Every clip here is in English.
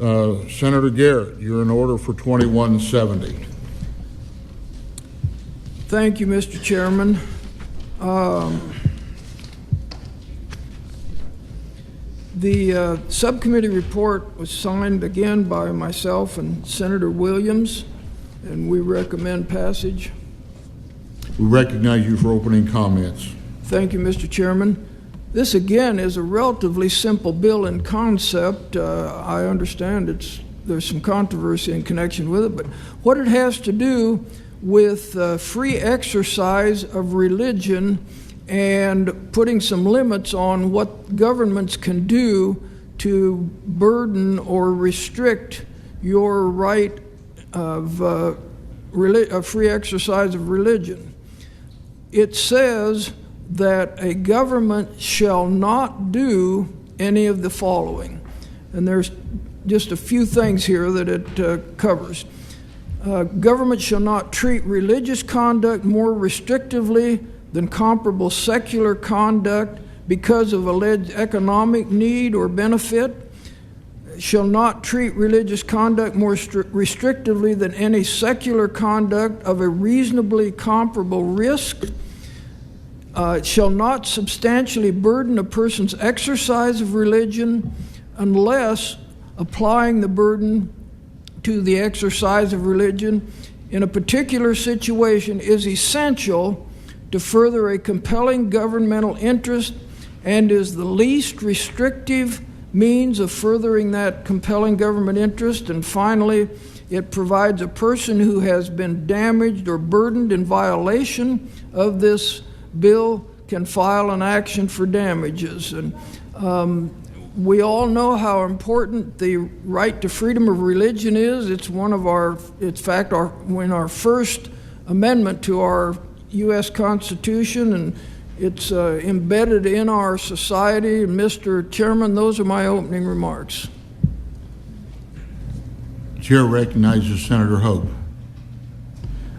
Senator Garrett, you're in order for 2170. Thank you, Mr. Chairman. The subcommittee report was signed again by myself and Senator Williams, and we recommend passage. We recognize you for opening comments. Thank you, Mr. Chairman. This again is a relatively simple bill in concept. I understand there's some controversy in connection with it, but what it has to do with free exercise of religion and putting some limits on what governments can do to burden or restrict your right of free exercise of religion. It says that a government shall not do any of the following. And there's just a few things here that it covers. Government shall not treat religious conduct more restrictively than comparable secular conduct because of alleged economic need or benefit. Shall not treat religious conduct more restrictively than any secular conduct of a reasonably comparable risk. Shall not substantially burden a person's exercise of religion unless applying the burden to the exercise of religion in a particular situation is essential to further a compelling governmental interest and is the least restrictive means of furthering that compelling government interest. And finally, it provides a person who has been damaged or burdened in violation of this bill can file an action for damages. And we all know how important the right to freedom of religion is. It's one of our, in fact, in our first amendment to our U.S. Constitution, and it's embedded in our society. Mr. Chairman, those are my opening remarks. Chair recognizes Senator Hope.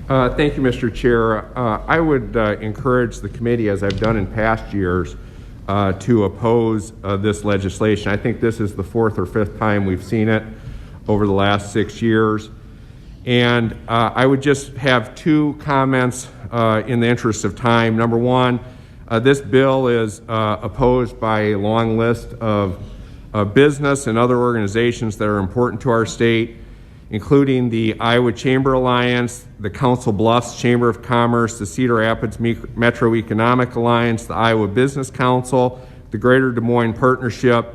Thank you, Mr. Chair. I would encourage the committee, as I've done in past years, to oppose this legislation. I think this is the fourth or fifth time we've seen it over the last 6 years. And I would just have two comments in the interest of time. Number one, this bill is opposed by a long list of business and other organizations that are important to our state, including the Iowa Chamber Alliance, the Council Bluffs Chamber of Commerce, the Cedar Rapids Metro Economic Alliance, the Iowa Business Council, the Greater Des Moines Partnership,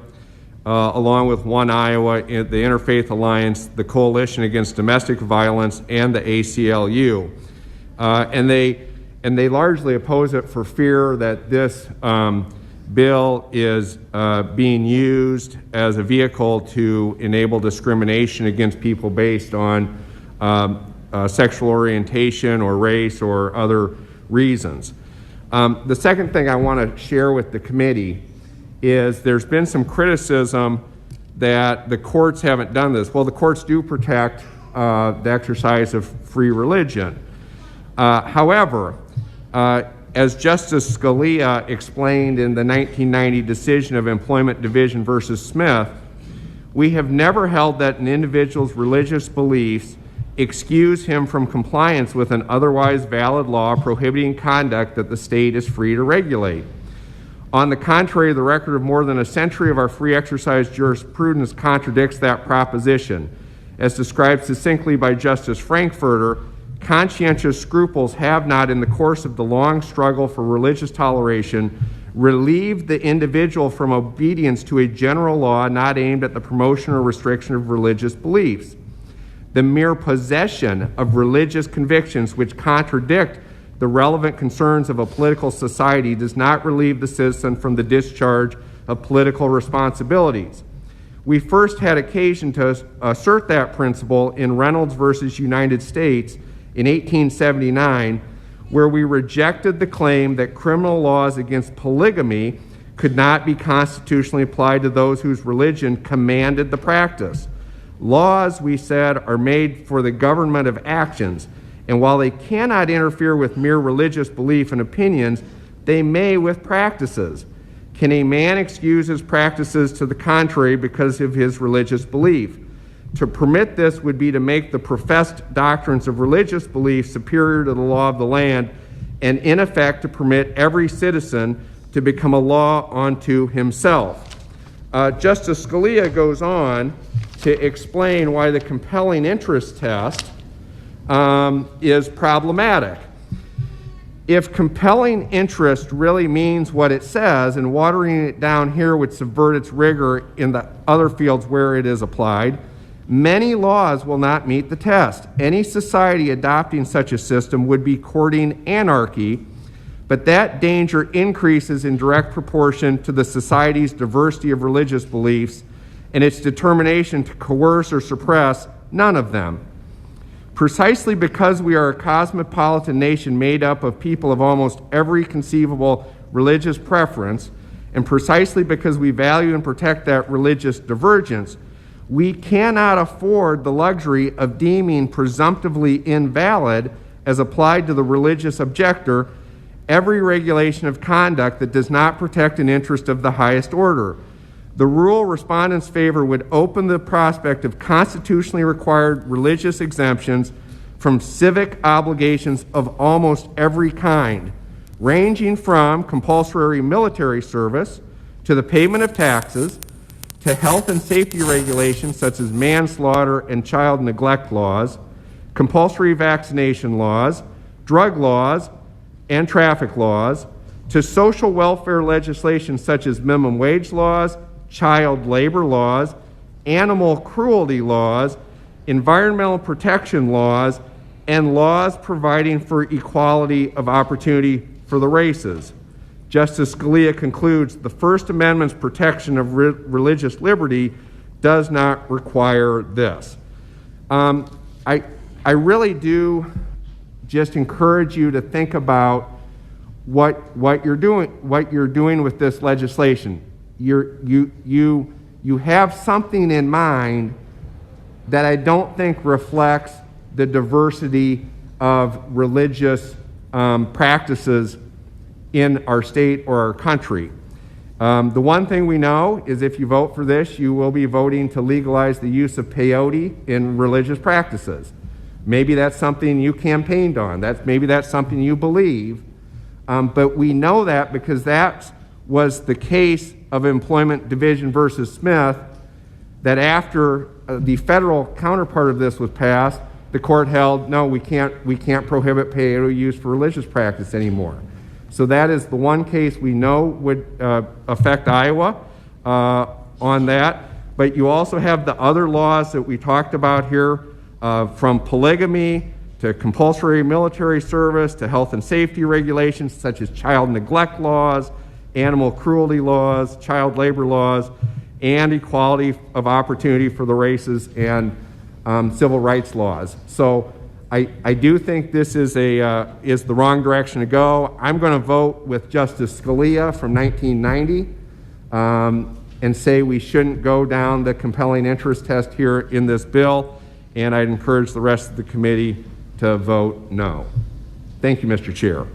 along with One Iowa, the Interfaith Alliance, the Coalition Against Domestic Violence, and the ACLU. And they largely oppose it for fear that this bill is being used as a vehicle to enable discrimination against people based on sexual orientation or race or other reasons. The second thing I want to share with the committee is there's been some criticism that the courts haven't done this. Well, the courts do protect the exercise of free religion. However, as Justice Scalia explained in the 1990 decision of Employment Division versus Smith, we have never held that an individual's religious beliefs excuse him from compliance with an otherwise valid law prohibiting conduct that the state is free to regulate. On the contrary, the record of more than a century of our free exercise jurisprudence contradicts that proposition. As described succinctly by Justice Frankfurter, conscientious scruples have not, in the course of the long struggle for religious toleration, relieved the individual from obedience to a general law not aimed at the promotion or restriction of religious beliefs. The mere possession of religious convictions which contradict the relevant concerns of a political society does not relieve the citizen from the discharge of political responsibilities. We first had occasion to assert that principle in Reynolds versus United States in 1879, where we rejected the claim that criminal laws against polygamy could not be constitutionally applied to those whose religion commanded the practice. Laws, we said, are made for the government of actions, and while they cannot interfere with mere religious belief and opinions, they may with practices. Can a man excuse his practices to the contrary because of his religious belief? To permit this would be to make the professed doctrines of religious belief superior to the law of the land, and in effect to permit every citizen to become a law unto himself. Justice Scalia goes on to explain why the compelling interest test is problematic. If compelling interest really means what it says, and watering it down here would subvert its rigor in the other fields where it is applied, many laws will not meet the test. Any society adopting such a system would be courting anarchy, but that danger increases in direct proportion to the society's diversity of religious beliefs and its determination to coerce or suppress none of them. Precisely because we are a cosmopolitan nation made up of people of almost every conceivable religious preference, and precisely because we value and protect that religious divergence, we cannot afford the luxury of deeming presumptively invalid, as applied to the religious objector, every regulation of conduct that does not protect an interest of the highest order. The rule respondents favor would open the prospect of constitutionally required religious exemptions from civic obligations of almost every kind, ranging from compulsory military service to the payment of taxes to health and safety regulations such as manslaughter and child neglect laws, compulsory vaccination laws, drug laws, and traffic laws, to social welfare legislation such as minimum wage laws, child labor laws, animal cruelty laws, environmental protection laws, and laws providing for equality of opportunity for the races. Justice Scalia concludes the First Amendment's protection of religious liberty does not require this. I really do just encourage you to think about what you're doing with this legislation. You have something in mind that I don't think reflects the diversity of religious practices in our state or our country. The one thing we know is if you vote for this, you will be voting to legalize the use of peyote in religious practices. Maybe that's something you campaigned on. Maybe that's something you believe. But we know that because that was the case of Employment Division versus Smith, that after the federal counterpart of this was passed, the court held, no, we can't prohibit peyote use for religious practice anymore. So that is the one case we know would affect Iowa on that. But you also have the other laws that we talked about here, from polygamy to compulsory military service to health and safety regulations such as child neglect laws, animal cruelty laws, child labor laws, and equality of opportunity for the races and civil rights laws. So I do think this is the wrong direction to go. I'm going to vote with Justice Scalia from 1990 and say we shouldn't go down the compelling interest test here in this bill, and I'd encourage the rest of the committee to vote no. Thank you, Mr. Chair.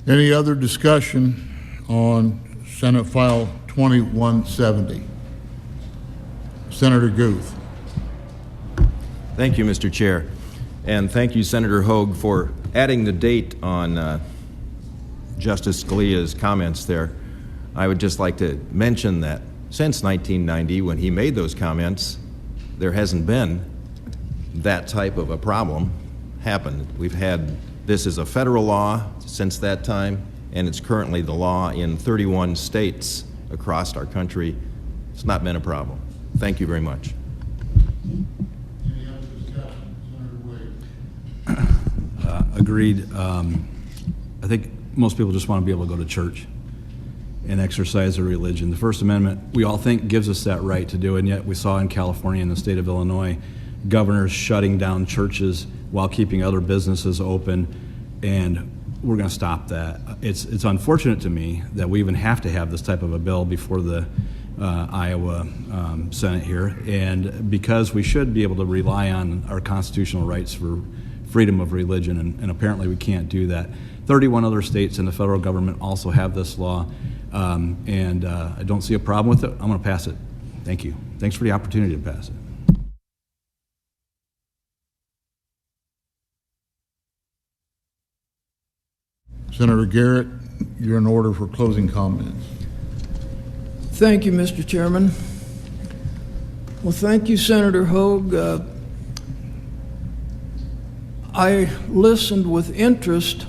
Any other discussion on Senate File 2170? Senator Guth. Thank you, Mr. Chair. And thank you, Senator Hogue, for adding the date on Justice Scalia's comments there. I would just like to mention that since 1990, when he made those comments, there hasn't been that type of a problem happen. We've had this as a federal law since that time, and it's currently the law in 31 states across our country. It's not been a problem. Thank you very much. Any other discussion? Senator Wade. Agreed. I think most people just want to be able to go to church and exercise their religion. The First Amendment, we all think, gives us that right to do it, and yet we saw in California and the state of Illinois governors shutting down churches while keeping other businesses open, and we're going to stop that. It's unfortunate to me that we even have to have this type of a bill before the Iowa Senate here, and because we should be able to rely on our constitutional rights for freedom of religion, and apparently we can't do that. 31 other states and the federal government also have this law, and I don't see a problem with it. I'm going to pass it. Thank you. thanks for the opportunity to pass it. Senator Garrett, you're in order for closing comments. Thank you, Mr. Chairman. Well, thank you, Senator Hogue. I listened with interest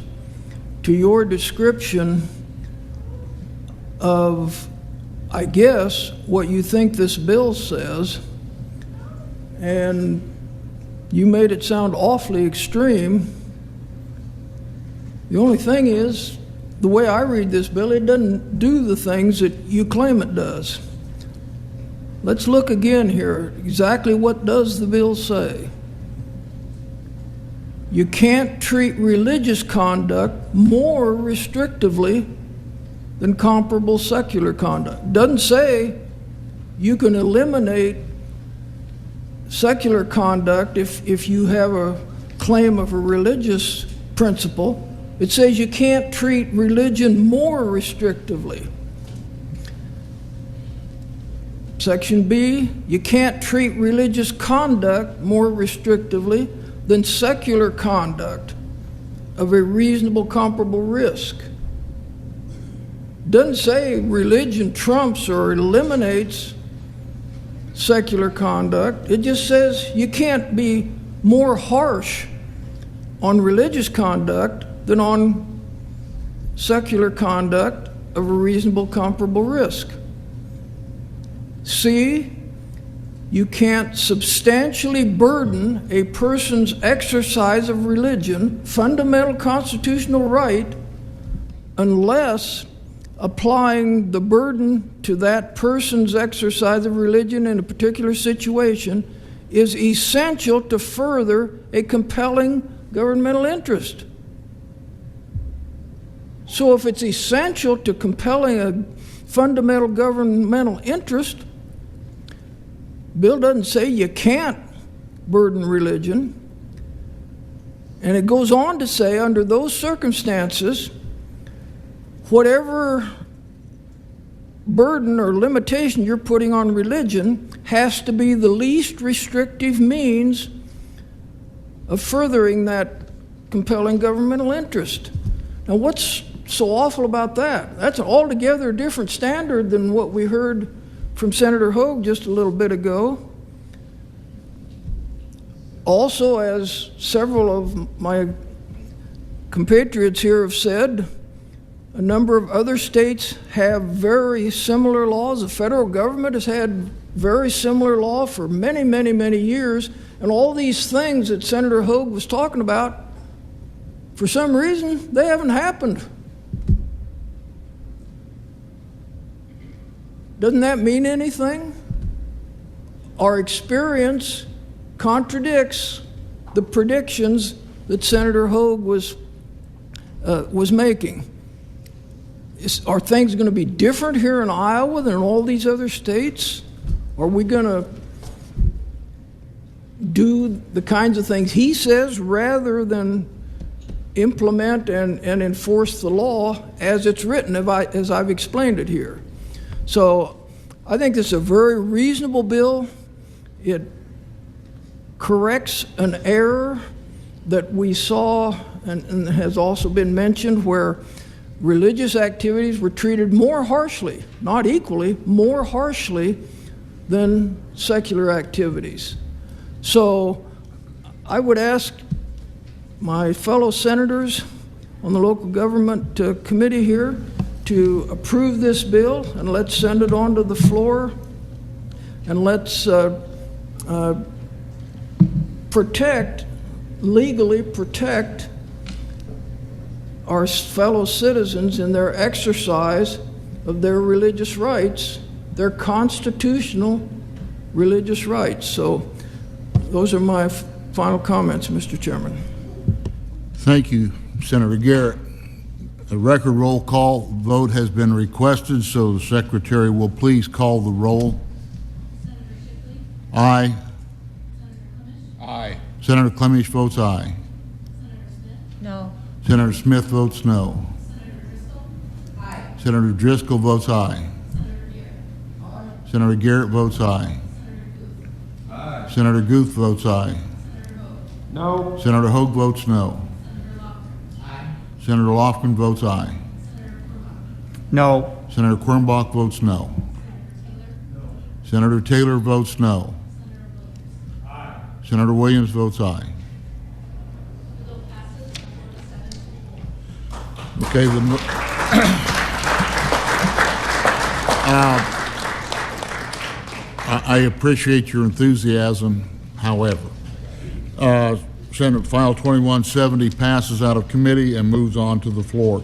to your description of, I guess, what you think this bill says, and you made it sound awfully extreme. The only thing is, the way I read this bill, it doesn't do the things that you claim it does. Let's look again here. Exactly what does the bill say? You can't treat religious conduct more restrictively than comparable secular conduct. Doesn't say you can eliminate secular conduct if you have a claim of a religious principle. It says you can't treat religion more restrictively. Section B, you can't treat religious conduct more restrictively than secular conduct of a reasonable comparable risk. Doesn't say religion trumps or eliminates secular conduct. It just says you can't be more harsh on religious conduct than on secular conduct of a reasonable comparable risk. C, you can't substantially burden a person's exercise of religion, fundamental constitutional right, unless applying the burden to that person's exercise of religion in a particular situation is essential to further a compelling governmental interest. So if it's essential to compelling a fundamental governmental interest, bill doesn't say you can't burden religion. And it goes on to say, under those circumstances, whatever burden or limitation you're putting on religion has to be the least restrictive means of furthering that compelling governmental interest. Now, what's so awful about that? That's an altogether different standard than what we heard from Senator Hogue just a little bit ago. Also, as several of my compatriots here have said, a number of other states have very similar laws. The federal government has had very similar law for many, many, many years. And all these things that Senator Hogue was talking about, for some reason, they haven't happened. Doesn't that mean anything? Our experience contradicts the predictions that Senator Hogue was making. Are things going to be different here in Iowa than in all these other states? Are we going to do the kinds of things he says rather than implement and enforce the law as it's written, as I've explained it here? So I think this is a very reasonable bill. It corrects an error that we saw and has also been mentioned, where religious activities were treated more harshly, not equally, more harshly than secular activities. So I would ask my fellow senators on the local government committee here to approve this bill, and let's send it on to the floor, and let's legally protect our fellow citizens in their exercise of their religious rights, their constitutional religious rights. So those are my final comments, Mr. Chairman. Thank you, Senator Garrett. A record roll call vote has been requested, so the Secretary will please call the roll. Senator Shipley? Aye. Senator Clemish? Aye. Senator Clemish votes aye. Senator Smith? No. Senator Smith votes no. Senator Driscoll? Aye. Senator Driscoll votes aye. Senator Garrett? Aye. Senator Garrett votes aye. Senator Senator Guth votes aye. No. Senator Hoag votes no. Senator Lofgren votes aye. No. Senator Quirmbach votes no. Senator Taylor votes no. Senator Williams votes aye. Okay, I appreciate your enthusiasm, however. Senate File 2170 passes out of committee and moves on to the floor.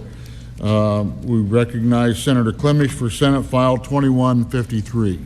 We recognize Senator Clemish for Senate File 2153.